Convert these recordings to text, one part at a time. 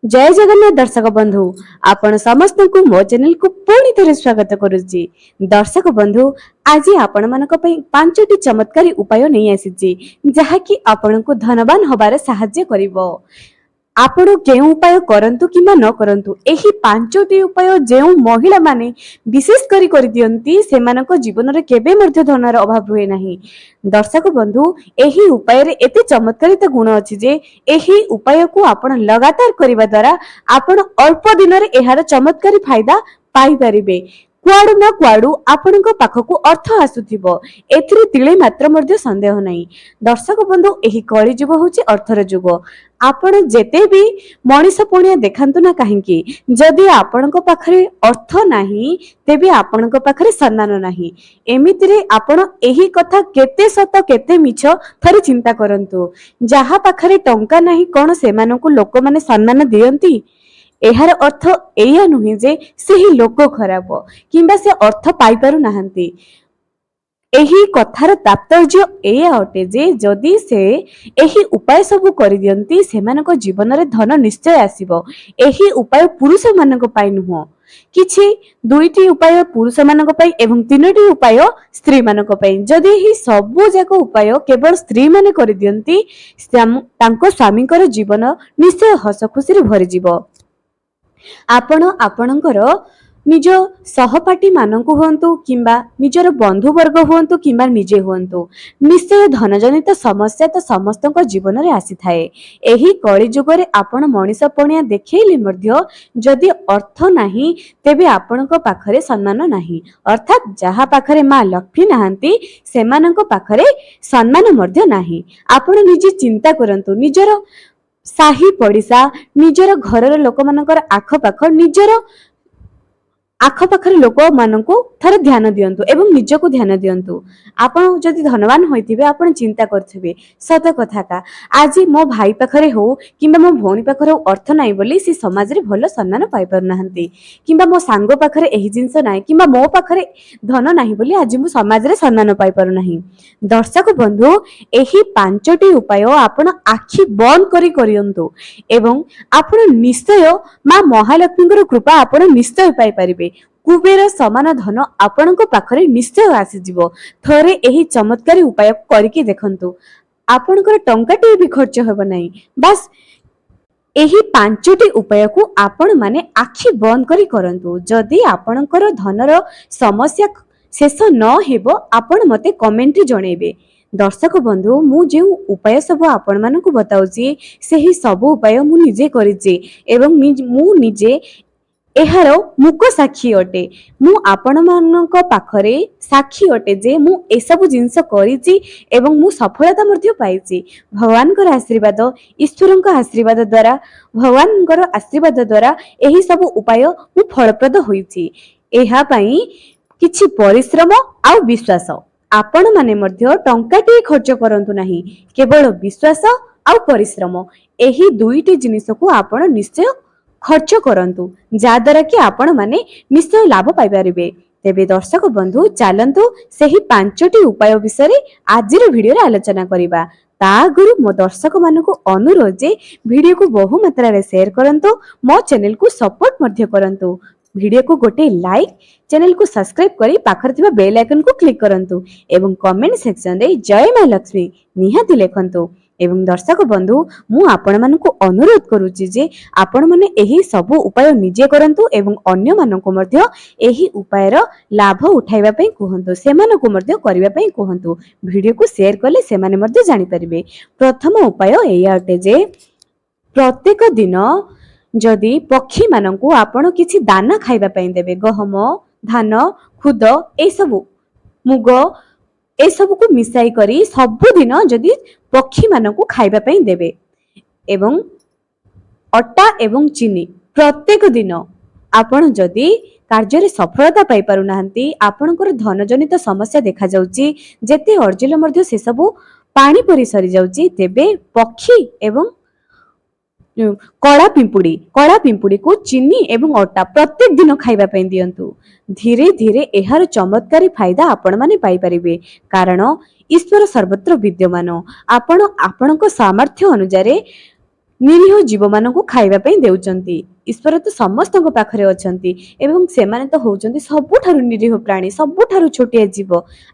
जय जगन्नाथ दर्शक बंधु आपण समस्त को मो चैनल को पुणी थे स्वागत करुच्ची। दर्शक बंधु आज आपण मानक पई पांचटी चमत्कारी उपाय नहीं आसी जहाँकि आपण को धनवान हबार साहाय्य करिवो। आपण के उपाय करंतु किमा न करंतु एही पांचटी उपाय जेउ महिला माने विशेष करी दियंती सेमानक जीवन रे केबे मध्य धनर अभाव हुए नाही। दर्शक बंधु एही उपाय रे एते चमत्कारित गुण अछि जे एही उपाय को आपण लगातार करिबा द्वारा आपण अल्प दिन रे एहार चमत्कारी फायदा पाई परिबे। कुआडु न कुआडु आपणक पाखकु अर्थ आसुथिबो एथिरे तिळे मात्र मध्य संदेह नाही। दर्शक बंधु एही कଳି जुग होची अर्थर जुग। आपण जेते भी मनीष पुण्य देखांतु ना काहेकि जदि आपणक पाखरे अर्थ नाही तेबे आपणक पाखरे सम्मान नाही। एमितिरे आपण एही कथा केते सत केते मिछ थरे चिंता करंतु। जहा पाखरे टंका नाही कोन सेमानकु लोक माने सम्मान दियंती एहार अर्थ एया नुहे जे सेही लोक खराब किंबा से अर्थ पाई पारु नाहंती। एही कथार तात्पर्य एया अटे जे जदि से एही उपाय सब करि दियंती सेमानक जीवन रे धन निश्चय आसीबो। एही उपाय पुरुष मानक पाई नुह किछि दुईटी उपाय पुरुष मानक पाई एवं तीनोटी उपाय स्त्री मानक पाई। जदि एही सबु जाक उपाय केवल स्त्री माने करि दियंती तांको स्वामीकर जीवन निश्चय हस खुशी रे भरि जिवो। आपण आपणकर निज सहपाठी मानकु हुंतु किंबा निजर बंधु वर्ग हुंतु किंबा निजे हुंतु निश्चय धनजनित समस्या तो समस्तक जीवन रे आसी थाए। एही कଳି जुगरे आपण मनीष पणिया देखैले मध्य जदि अर्थ नाही तेबे आपणक पाखरे सम्मान नाही। अर्थात जहा पाखरे मां लक्ष्मी नाहंती सेमानक पाखरे सम्मान मध्य नाही। आपण निजे चिंता करंतु निजर साही पड़िशा निजर घरर लोक मानकर आखपाख निजर आखपाखर लोक मानकु थरे ध्यान दियंतु एवं निजको ध्यान दियंतु। आपण जदि धनवान होइथिबे आपण चिंता करथिबे सत कथा का आज मो भाई पाखरे हो किंबा मो भौणी पाखरे अर्थ नाही बोली से समाज रे भलो सम्मान पाई पार नाहंती किंबा मो सांग पाखरे एही जिंस नाही किंबा मो पाखरे धन नाही बोली आज मो समाज रे सम्मान पाई पार नाही। दर्शक बंधु एही पांचटी उपाय आपण आखि बंद करी करियंतु एवं आपण निश्चय मां महालक्ष्मीकर कृपा आपण निश्चय पाई परिबे। कुबेर समान धन आपणक पाखरे निश्चय आसी जिवो। थरे एही चमत्कारी उपाय करिके देखंतु आपणकर टंकाटे भी खर्च हेबो नाही। बस एही पांचटी उपाय को आपण माने आखि बंद करी करंतु। जदि आपणकर धनर समस्या शेष न हेबो आपण मते कमेंट जणेबे। दर्शक बंधु मु जे उपाय सब आपण मानकु बताउची सेही सब उपाय मु निजे करिची एवं मु निजे एहार मुक साक्षी अटे। मु आपण मानक पाखरे साक्षी अटे जे मु ए सब जिंस करिची एवं मु सफलता मध्य पाइची। भगवानकर आशीर्वाद ईश्वरଙ୍କ आशीर्वाद द्वारा भगवानଙ୍କର आशीर्वाद द्वारा एही सब उपाय मु फलप्रद होईची। एहा पई किछि परिश्रम आ विश्वास आपण माने मध्य टंकाटी खर्च करंतु नाही केवल विश्वास आ परिश्रम एही दुईटी जिनिस को आपण निश्चय खर्च करंतु जा द्वारा कि आपण माने निश्चय लाभ पाई परिबे। तेबे दर्शक बंधु चलंतु सेही पांचटी उपाय विषय रे आजिर वीडियो रे आलोचना करिबा। ता गुरु मो दर्शक मानकु अनुरोध जे वीडियो को बहु मात्रा रे शेयर करंतु मो चैनल को सपोर्ट मध्य करंतु। वीडियो को गोटे लाइक चैनल को सब्सक्राइब करी पाखर थिबा बेल आइकन को क्लिक करंतु एवं कमेंट सेक्शन रे जय मां लक्ष्मी निहाती लेखंतु। एवं दर्शक बंधु मु आपण मानकु अनुरोध करूची जे आपण माने एही सब उपाय निजे करंतु एवं अन्य मानकु मध्य एही उपायर लाभ उठाइबा पई कहंतु सेमानकु मध्य करिबा पई कहंतु। वीडियो को शेयर करले सेमाने मध्य जानि परिबे। प्रथम उपाय एया अटे जे प्रत्येक दिन जदि पक्षी मानकु आपण किछि दाना खाइबा पई देबे गहम धान खुद ए सब मुग ए सब को मिसाई करी सबुदिन जदि पक्षी मानकु खाइबा पई देबे एवं अटा एवं चीनी प्रत्येक दिन आपण जदि कार्य रे सफलता पाई पारु नाहंती आपणकर धनजनित समस्या देखा जाउची जेते अर्जिल मध्य से सब पानी परी सरी जाउची तेबे पक्षी एवं कड़ा पिंपुड़ी को चीनी एवं अटा प्रत्येक दिन खाइबा पई दियंतु। धीरे धीरे एहार चमत्कारी फायदा आपण माने पाई परिबे कारण ईश्वर सर्वत्र विद्यमान। आपण आपणक सामर्थ्य अनुसार ନିରୀହ ଜୀବମାନଙ୍କୁ ଖାଇବା ପାଇଁ ଦେଉଛନ୍ତି। ଈଶ୍ୱର ତ ସମସ୍ତଙ୍କ ପାଖରେ ଅଛନ୍ତି ଏବଂ ସେମାନେ ତ ହଉଛନ୍ତି ସବୁଠାରୁ ନିରୀହ ପ୍ରାଣୀ, ସବୁଠାରୁ ଛୋଟିଆ ଜୀବ।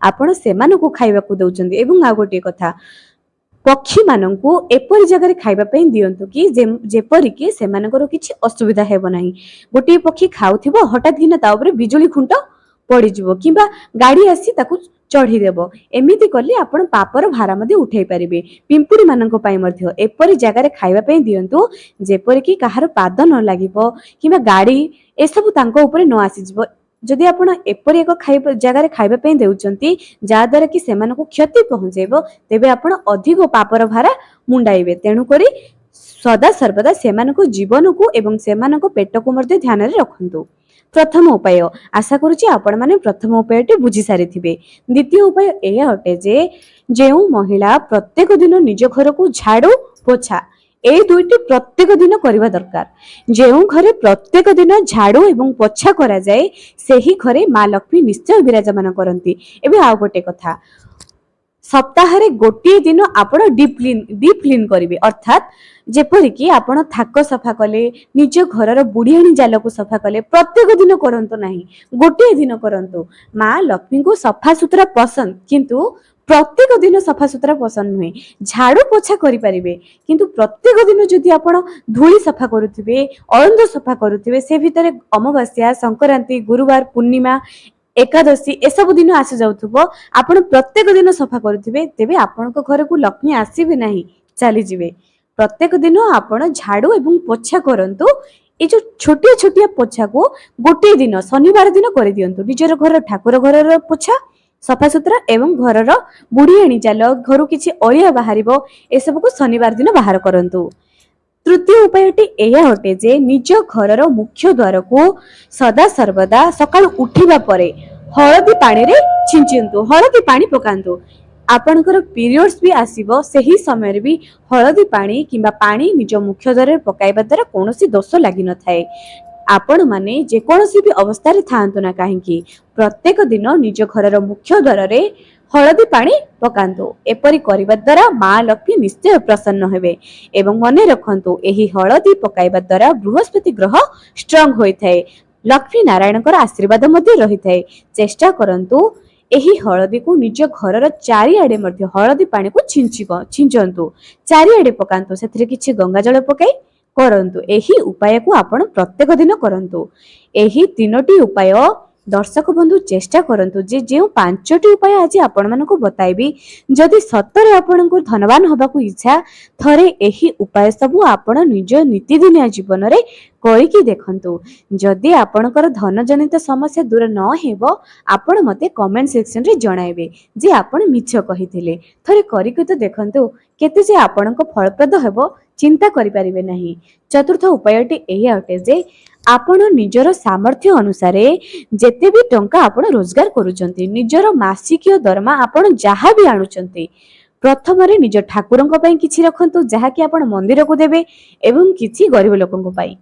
ଆପଣ ସେମାନଙ୍କୁ ଖାଇବାକୁ ଦଉଛନ୍ତି। ଏବଂ ଆଉ ଗୋଟିଏ କଥା, ପକ୍ଷୀମାନଙ୍କୁ ଏପରି ଜାଗାରେ ଖାଇବା ପାଇଁ ଦିଅନ୍ତୁ କି ଯେପରିକି ସେମାନଙ୍କର କିଛି ଅସୁବିଧା ହେବ ନାହିଁ। ଗୋଟିଏ ପକ୍ଷୀ ଖାଉଥିବ, ହଠାତ୍ କିନା ତା ଉପରେ ବିଜୁଳି ଖୁଣ୍ଟ ପଡ଼ିଯିବ କିମ୍ବା ଗାଡ଼ି ଆସି ତାକୁ ଚଢ଼ିଦେବ। ଏମିତି କଲେ ଆପଣ ପାପର ଭାର ମଧ୍ୟ ଉଠାଇ ପାରିବେ। ପିମ୍ପୁଡ଼ି ମାନଙ୍କ ପାଇଁ ମଧ୍ୟ ଏପରି ଜାଗାରେ ଖାଇବା ପାଇଁ ଦିଅନ୍ତୁ ଯେପରିକି କାହାର ପାଦ ନ ଲାଗିବ କିମ୍ବା ଗାଡ଼ି ଏସବୁ ତାଙ୍କ ଉପରେ ନ ଆସିଯିବ। ଯଦି ଆପଣ ଏପରି ଏକ ଜାଗାରେ ଖାଇବା ପାଇଁ ଦେଉଛନ୍ତି ଯାହାଦ୍ୱାରା କି ସେମାନଙ୍କୁ କ୍ଷତି ପହଞ୍ଚାଇବ, ତେବେ ଆପଣ ଅଧିକ ପାପର ଭାର ମୁଣ୍ଡାଇବେ। ତେଣୁକରି ସଦାସର୍ବଦା ସେମାନଙ୍କ ଜୀବନକୁ ଏବଂ ସେମାନଙ୍କ ପେଟକୁ ମଧ୍ୟ ଧ୍ୟାନରେ ରଖନ୍ତୁ। ପ୍ରଥମ ଉପାୟ, ଆଶା କରୁଛି ଆପଣମାନେ ପ୍ରଥମ ଉପାୟଟି ବୁଝି ସାରିଥିବେ। ଦ୍ୱିତୀୟ ଉପାୟ ଏହା ଅଟେ ଯେ ଯେଉଁ ମହିଳା ପ୍ରତ୍ୟେକ ଦିନ ନିଜ ଘରକୁ ଝାଡୁ ପୋଛା, এই ଦୁଇଟି ପ୍ରତ୍ୟେକ ଦିନ କରିବା ଦରକାର। ଯେଉଁ ଘରେ ପ୍ରତ୍ୟେକ ଦିନ ଝାଡୁ ଏବଂ ପୋଛା କରାଯାଏ ସେହି ଘରେ ମା ଲକ୍ଷ୍ମୀ ନିଶ୍ଚୟ ବିରାଜମାନ କରନ୍ତି। ଏବେ ଆଉ ଗୋଟେ କଥା, ସପ୍ତାହରେ ଗୋଟିଏ ଦିନ ଆପଣ ଡିପ୍ କ୍ଲିନ୍ କରିବେ। ଅର୍ଥାତ୍ ଯେପରିକି ଆପଣ ଥାକ ସଫା କଲେ, ନିଜ ଘରର ବୁଢିଆଣୀ ଜାଲକୁ ସଫା କଲେ, ପ୍ରତ୍ୟେକ ଦିନ କରନ୍ତୁ ନାହିଁ, ଗୋଟିଏ ଦିନ କରନ୍ତୁ। ମା ଲକ୍ଷ୍ମୀଙ୍କୁ ସଫାସୁତୁରା ପସନ୍ଦ, କିନ୍ତୁ ପ୍ରତ୍ୟେକ ଦିନ ସଫାସୁତୁରା ପସନ୍ଦ ନୁହେଁ। ଝାଡୁ ପୋଛା କରିପାରିବେ, କିନ୍ତୁ ପ୍ରତ୍ୟେକ ଦିନ ଯଦି ଆପଣ ଧୂଳି ସଫା କରୁଥିବେ, ଅଳନ୍ଦ ସଫା କରୁଥିବେ, ସେ ଭିତରେ ଅମାବାସ୍ୟା, ସଂକ୍ରାନ୍ତି, ଗୁରୁବାର, ପୂର୍ଣ୍ଣିମା, ଏକାଦଶୀ ଏସବୁ ଦିନ ଆସି ଯାଉଥିବ, ଆପଣ ପ୍ରତ୍ୟେକ ଦିନ ସଫା କରୁଥିବେ, ତେବେ ଆପଣଙ୍କ ଘରକୁ ଲକ୍ଷ୍ମୀ ଆସିବେ ନାହିଁ, ଚାଲିଯିବେ। ପ୍ରତ୍ୟେକ ଦିନ ଆପଣ ଝାଡୁ ଏବଂ ପୋଛା କରନ୍ତୁ। এই ଯୋଉ ଛୋଟିଆ ଛୋଟିଆ ପୋଛାକୁ ଗୋଟିଏ ଦିନ ଶନିବାର ଦିନ କରିଦିଅନ୍ତୁ। ନିଜର ଘର ଠାକୁର ଘରର ପୋଛା ସଫାସୁତୁରା ଏବଂ ଘରର ବୁଢିଆଣୀ ଜାଲ, ଘରୁ କିଛି ଅଳିଆ ବାହାରିବ, ଏସବୁକୁ ଶନିବାର ଦିନ ବାହାର କରନ୍ତୁ। ତୃତୀୟ ଉପାୟଟି ଏହା ଅଟେ ଯେ ନିଜ ଘରର ମୁଖ୍ୟ ଦ୍ୱାରକୁ ସଦାସର୍ବଦା ସକାଳୁ ଉଠିବା ପରେ ହଳଦୀ ପାଣିରେ ଛିଞ୍ଚନ୍ତୁ, ହଳଦୀ ପାଣି ପକାନ୍ତୁ। ଆପଣଙ୍କର ପିରିୟଡ୍ସ ବି ଆସିବ, ସେହି ସମୟରେ ବି ହଳଦୀ ପାଣି କିମ୍ବା ପାଣି ନିଜ ମୁଖ୍ୟ ଦ୍ୱାରରେ ପକାଇବା ଦ୍ୱାରା କୌଣସି ଦୋଷ ଲାଗିନଥାଏ। ଆପଣମାନେ ଯେକୌଣସି ବି ଅବସ୍ଥାରେ ଥାଆନ୍ତୁ ନା କାହିଁକି, ପ୍ରତ୍ୟେକ ଦିନ ନିଜ ଘରର ମୁଖ୍ୟ ଦ୍ୱାରରେ ହଳଦୀ ପାଣି ପକାନ୍ତୁ। ଏପରି କରିବା ଦ୍ୱାରା ମା ଲକ୍ଷ୍ମୀ ନିଶ୍ଚୟ ପ୍ରସନ୍ନ ହେବେ। ଏବଂ ମନେ ରଖନ୍ତୁ, ଏହି ହଳଦୀ ପକାଇବା ଦ୍ୱାରା ବୃହସ୍ପତି ଗ୍ରହ ଷ୍ଟ୍ରଙ୍ଗ ହୋଇଥାଏ, ଲକ୍ଷ୍ମୀ ନାରାୟଣଙ୍କର ଆଶୀର୍ବାଦ ମଧ୍ୟ ରହିଥାଏ। ଚେଷ୍ଟା କରନ୍ତୁ ଏହି ହଳଦୀକୁ ନିଜ ଘରର ଚାରିଆଡେ ମଧ୍ୟ ହଳଦୀ ପାଣିକୁ ଛିଞ୍ଚନ୍ତୁ, ଚାରିଆଡେ ପକାନ୍ତୁ। ସେଥିରେ କିଛି ଗଙ୍ଗା ଜଳ ପକାଇ କରନ୍ତୁ। ଏହି ଉପାୟକୁ ଆପଣ ପ୍ରତ୍ୟେକ ଦିନ କରନ୍ତୁ। ଏହି ତିନୋଟି ଉପାୟ ଦର୍ଶକ ବନ୍ଧୁ ଚେଷ୍ଟା କରନ୍ତୁ ଯେ ଯେଉଁ 5ଟି ଉପାୟ ଆଜି ଆପଣମାନଙ୍କୁ ବତାଇବି, ଯଦି ସତରେ ଆପଣଙ୍କୁ ଧନବାନ ହେବାକୁ ଇଚ୍ଛା, ଥରେ ଏହି ଉପାୟ ସବୁ ଆପଣ ନିଜ ନୀତିଦିନିଆ ଜୀବନରେ କରିକି ଦେଖନ୍ତୁ। ଯଦି ଆପଣଙ୍କର ଧନଜନିତ ସମସ୍ୟା ଦୂର ନ ହେବ, ଆପଣ ମୋତେ କମେଣ୍ଟ ସେକ୍ସନରେ ଜଣାଇବେ ଯେ ଆପଣ ମିଛ କହିଥିଲେ। ଥରେ କରିକି ତ ଦେଖନ୍ତୁ, କେତେ ଯେ ଆପଣଙ୍କ ଫଳପ୍ରଦ ହେବ ଚିନ୍ତା କରିପାରିବେ ନାହିଁ। ଚତୁର୍ଥ ଉପାୟଟି ଏହା ଅଟେ ଯେ ଆପଣ ନିଜର ସାମର୍ଥ୍ୟ ଅନୁସାରେ ଯେତେ ବି ଟଙ୍କା ଆପଣ ରୋଜଗାର କରୁଛନ୍ତି, ନିଜର ମାସିକୀୟ ଦରମା ଆପଣ ଯାହା ବି ଆଣୁଛନ୍ତି, ପ୍ରଥମରେ ନିଜ ଠାକୁରଙ୍କ ପାଇଁ କିଛି ରଖନ୍ତୁ, ଯାହାକି ଆପଣ ମନ୍ଦିରକୁ ଦେବେ ଏବଂ କିଛି ଗରିବ ଲୋକଙ୍କ ପାଇଁ।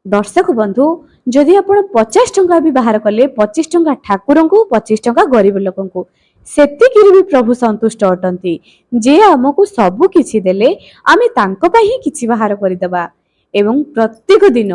ଦର୍ଶକ ବନ୍ଧୁ, ଯଦି ଆପଣ 50 ଟଙ୍କା ବି ବାହାର କଲେ, 25 ଟଙ୍କା ଠାକୁରଙ୍କୁ, 25 ଟଙ୍କା ଗରିବ ଲୋକଙ୍କୁ, ସେତିକିରେ ବି ପ୍ରଭୁ ସନ୍ତୁଷ୍ଟ ଅଟନ୍ତି। ଯେ ଆମକୁ ସବୁ କିଛି ଦେଲେ, ଆମେ ତାଙ୍କ ପାଇଁ ହିଁ କିଛି ବାହାର କରିଦେବା। ଏବଂ ପ୍ରତ୍ୟେକ ଦିନ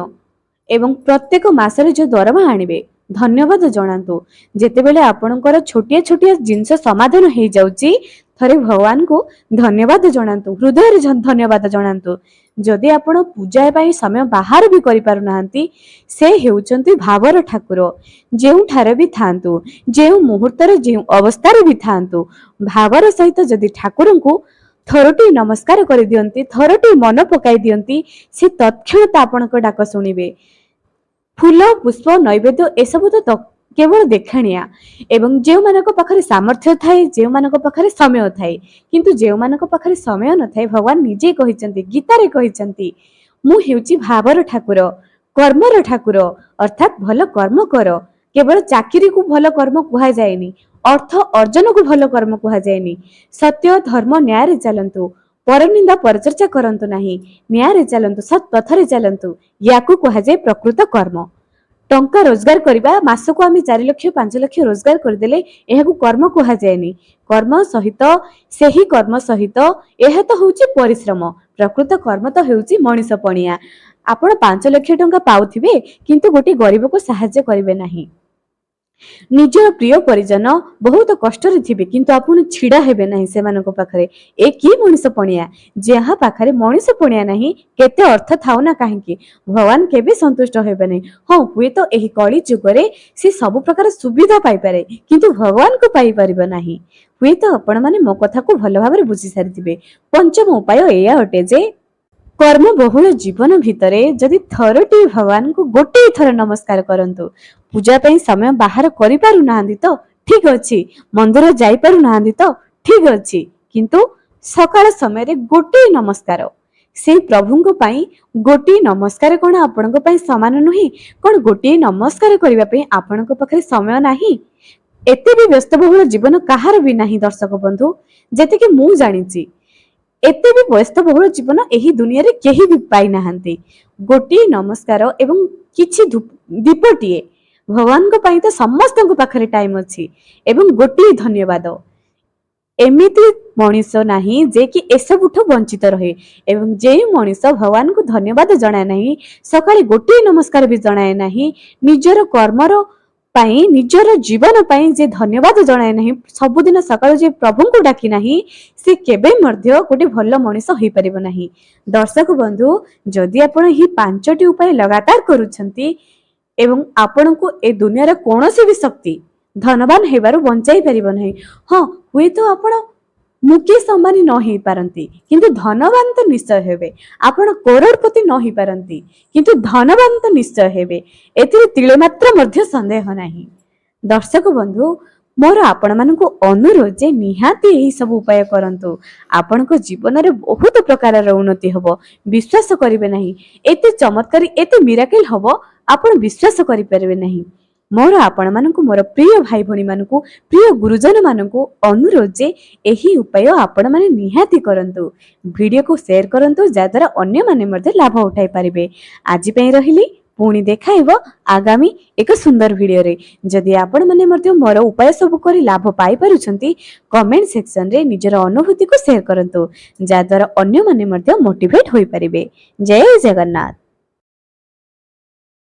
ଏବଂ ପ୍ରତ୍ୟେକ ମାସରେ ଯେଉଁ ଦରମା ଆଣିବେ, ଧନ୍ୟବାଦ ଜଣାନ୍ତୁ। ଯେତେବେଳେ ଆପଣଙ୍କର ଛୋଟିଆ ଛୋଟିଆ ଜିନିଷ ସମାଧାନ ହେଇଯାଉଛି, ଥରେ ଭଗବାନଙ୍କୁ ଧନ୍ୟବାଦ ଜଣାନ୍ତୁ, ହୃଦୟରେ ଧନ୍ୟବାଦ ଜଣାନ୍ତୁ। ଯଦି ଆପଣ ପୂଜା ପାଇଁ ସମୟ ବାହାର ବି କରିପାରୁନାହାନ୍ତି, ସେ ହେଉଛନ୍ତି ଭାବର ଠାକୁର। ଯେଉଁଠାରେ ବି ଥାଆନ୍ତୁ, ଯେଉଁ ମୁହୂର୍ତ୍ତରେ ଯେଉଁ ଅବସ୍ଥାରେ ବି ଥାଆନ୍ତୁ, ଭାବର ସହିତ ଯଦି ଠାକୁରଙ୍କୁ ଥରଟି ନମସ୍କାର କରିଦିଅନ୍ତି, ଥରଟି ମନ ପକାଇ ଦିଅନ୍ତି, ସେ ତତ୍କ୍ଷଣାତ୍ ଆପଣଙ୍କ ଡାକ ଶୁଣିବେ। ଫୁଲ, ପୁଷ୍ପ, ନୈବେଦ୍ୟ ଏସବୁ ତ କେବଳ ଦେଖାଣିଆ। ଏବଂ ଯେଉଁମାନଙ୍କ ପାଖରେ ସାମର୍ଥ୍ୟ ଥାଏ, ଯେଉଁମାନଙ୍କ ପାଖରେ ସମୟ ଥାଏ, କିନ୍ତୁ ଯେଉଁମାନଙ୍କ ପାଖରେ ସମୟ ନଥାଏ, ଭଗବାନ ନିଜେ କହିଛନ୍ତି, ଗୀତାରେ କହିଛନ୍ତି, ମୁଁ ହେଉଛି ଭାବର ଠାକୁର, କର୍ମର ଠାକୁର। ଅର୍ଥାତ୍ ଭଲ କର୍ମ କର। କେବଳ ଚାକିରିକୁ ଭଲ କର୍ମ କୁହାଯାଏନି, ଅର୍ଥ ଅର୍ଜନକୁ ଭଲ କର୍ମ କୁହାଯାଏନି। ସତ୍ୟ, ଧର୍ମ, ନ୍ୟାୟରେ ଚାଲନ୍ତୁ। ପରନିନ୍ଦା ପରଚର୍ଚ୍ଚା କରନ୍ତୁ ନାହିଁ, ନ୍ୟାୟରେ ଚାଲନ୍ତୁ, ସତ୍ ପଥରେ ଚାଲନ୍ତୁ। ୟାକୁ କୁହାଯାଏ ପ୍ରକୃତ କର୍ମ। ଟଙ୍କା ରୋଜଗାର କରିବା, ମାସକୁ ଆମେ 4 ଲକ୍ଷ 5 ଲକ୍ଷ ରୋଜଗାର କରିଦେଲେ, ଏହାକୁ କର୍ମ କୁହାଯାଏନି। କର୍ମ ସହିତ, ସେହି କର୍ମ ସହିତ ଏହା ତ ହେଉଛି ପରିଶ୍ରମ। ପ୍ରକୃତ କର୍ମ ତ ହେଉଛି ମଣିଷ ପଣିଆ। ଆପଣ 5 ଲକ୍ଷ ଟଙ୍କା ପାଉଥିବେ କିନ୍ତୁ ଗୋଟିଏ ଗରିବକୁ ସାହାଯ୍ୟ କରିବେ ନାହିଁ। ନିଜର ପ୍ରିୟ ପରିଜନ ବହୁତ କଷ୍ଟରେ ଥିବେ କିନ୍ତୁ ଆପଣ ଛିଡା ହେବେ ନାହିଁ ସେମାନଙ୍କ ପାଖରେ। ଏ କି ମଣିଷ ପଣିଆ? ଯାହା ପାଖରେ ମଣିଷ ପଣିଆ ନାହିଁ, କେତେ ଅର୍ଥ ଥାଉ ନା କାହିଁକି, ଭଗବାନ କେବେ ସନ୍ତୁଷ୍ଟ ହେବେ ନାହିଁ। ହଁ, ହୁଏତ ଏହି କଳି ଯୁଗରେ ସେ ସବୁ ପ୍ରକାର ସୁବିଧା ପାଇପାରେ କିନ୍ତୁ ଭଗବାନଙ୍କୁ ପାଇପାରିବ ନାହିଁ। ହୁଏତ ଆପଣମାନେ ମୋ କଥାକୁ ଭଲ ଭାବରେ ବୁଝି ସାରିଥିବେ। ପଞ୍ଚମ ଉପାୟ ଏଇଆ ଅଟେ ଯେ କର୍ମବହୁଳ ଜୀବନ ଭିତରେ ଯଦି ଥରଟିଏ ଭଗବାନଙ୍କୁ ଗୋଟିଏ ଥର ନମସ୍କାର କରନ୍ତୁ। ପୂଜା ପାଇଁ ସମୟ ବାହାର କରିପାରୁନାହାନ୍ତି ତ ଠିକ ଅଛି, ମନ୍ଦିର ଯାଇପାରୁନାହାନ୍ତି ତ ଠିକ ଅଛି, କିନ୍ତୁ ସକାଳ ସମୟରେ ଗୋଟିଏ ନମସ୍କାର ସେଇ ପ୍ରଭୁଙ୍କ ପାଇଁ। ଗୋଟିଏ ନମସ୍କାର କଣ ଆପଣଙ୍କ ପାଇଁ ସମାନ ନୁହେଁ? କଣ ଗୋଟିଏ ନମସ୍କାର କରିବା ପାଇଁ ଆପଣଙ୍କ ପାଖରେ ସମୟ ନାହିଁ? ଏତେ ବି ବ୍ୟସ୍ତବହୁଳ ଜୀବନ କାହାର ବି ନାହିଁ ଦର୍ଶକ ବନ୍ଧୁ। ଯେତିକି ମୁଁ ଜାଣିଛି ଏତେ ବି ବ୍ୟସ୍ତବହୁଳ ଜୀବନ ଏହି ଦୁନିଆରେ କେହି ବି ପାଇନାହାନ୍ତି। ଗୋଟିଏ ନମସ୍କାର ଏବଂ କିଛି ଦୀପଟିଏ ଭଗବାନଙ୍କ ପାଇଁ ତ ସମସ୍ତଙ୍କ ପାଖରେ ଟାଇମ ଅଛି। ଏବଂ ଗୋଟିଏ ଧନ୍ୟବାଦ। ଏମିତି ମଣିଷ ନାହିଁ ଯେ କି ଏସବୁଠୁ ବଞ୍ଚିତ ରହେ। ଏବଂ ଯେଉଁ ମଣିଷ ଭଗବାନଙ୍କୁ ଧନ୍ୟବାଦ ଜଣାଏ ନାହିଁ, ସକାଳେ ଗୋଟିଏ ନମସ୍କାର ବି ଜଣାଏ ନାହିଁ, ନିଜର କର୍ମର ପାଇଁ ନିଜର ଜୀବନ ପାଇଁ ଯେ ଧନ୍ୟବାଦ ଜଣାଏ ନାହିଁ, ସବୁଦିନ ସକାଳୁ ଯେ ପ୍ରଭୁଙ୍କୁ ଡାକି ନାହିଁ, ସେ କେବେ ମଧ୍ୟ ଗୋଟେ ଭଲ ମଣିଷ ହେଇପାରିବ ନାହିଁ। ଦର୍ଶକ ବନ୍ଧୁ, ଯଦି ଆପଣ ଏହି 5ଟି ଉପାୟ ଲଗାତାର କରୁଛନ୍ତି ଏବଂ ଆପଣଙ୍କୁ ଏ ଦୁନିଆର କୌଣସି ବି ଶକ୍ତି ଧନବାନ ହେବାରୁ ବଞ୍ଚାଇ ପାରିବ ନାହିଁ। ହଁ, ହୁଏତ ଆପଣ ମୁକେଶ ଅମ୍ବାନୀ ନ ହେଇପାରନ୍ତି କିନ୍ତୁ ଧନବାନ ତ ନିଶ୍ଚୟ ହେବେ। ଆପଣ କରୋଡ଼ପତି ନ ହେଇପାରନ୍ତି କିନ୍ତୁ ଧନବାନ ତ ନିଶ୍ଚୟ ହେବେ, ଏଥିରେ ତିଳେ ମାତ୍ର ମଧ୍ୟ ସନ୍ଦେହ ନାହିଁ। ଦର୍ଶକ ବନ୍ଧୁ, ମୋର ଆପଣମାନଙ୍କୁ ଅନୁରୋଧ ଯେ ନିହାତି ଏହି ସବୁ ଉପାୟ କରନ୍ତୁ। ଆପଣଙ୍କ ଜୀବନରେ ବହୁତ ପ୍ରକାରର ଉନ୍ନତି ହବ, ବିଶ୍ୱାସ କରିବେ ନାହିଁ। ଏତେ ଚମତ୍କାରୀ, ଏତେ ମିରାକେଲ ହବ, ଆପଣ ବିଶ୍ୱାସ କରିପାରିବେ ନାହିଁ। ମୋର ଆପଣମାନଙ୍କୁ, ମୋର ପ୍ରିୟ ଭାଇ ଭଉଣୀ ମାନଙ୍କୁ, ପ୍ରିୟ ଗୁରୁଜନ ମାନଙ୍କୁ ଅନୁରୋଧ ଯେ ଏହି ଉପାୟ ଆପଣମାନେ ନିହାତି କରନ୍ତୁ। ଭିଡ଼ିଓକୁ ସେୟାର କରନ୍ତୁ ଯାହାଦ୍ୱାରା ଅନ୍ୟମାନେ ମଧ୍ୟ ଲାଭ ଉଠାଇ ପାରିବେ। ଆଜି ପାଇଁ ରହିଲି, ପୁଣି ଦେଖା ହେବ ଆଗାମୀ ଏକ ସୁନ୍ଦର ଭିଡ଼ିଓରେ। ଯଦି ଆପଣମାନେ ମଧ୍ୟ ମୋର ଉପାୟ ସବୁ କରି ଲାଭ ପାଇପାରୁଛନ୍ତି, କମେଣ୍ଟ ସେକ୍ସନରେ ନିଜର ଅନୁଭୂତିକୁ ସେୟାର କରନ୍ତୁ ଯାହାଦ୍ୱାରା ଅନ୍ୟମାନେ ମଧ୍ୟ ମୋଟିଭେଟ ହୋଇପାରିବେ। ଜୟ ଜଗନ୍ନାଥ।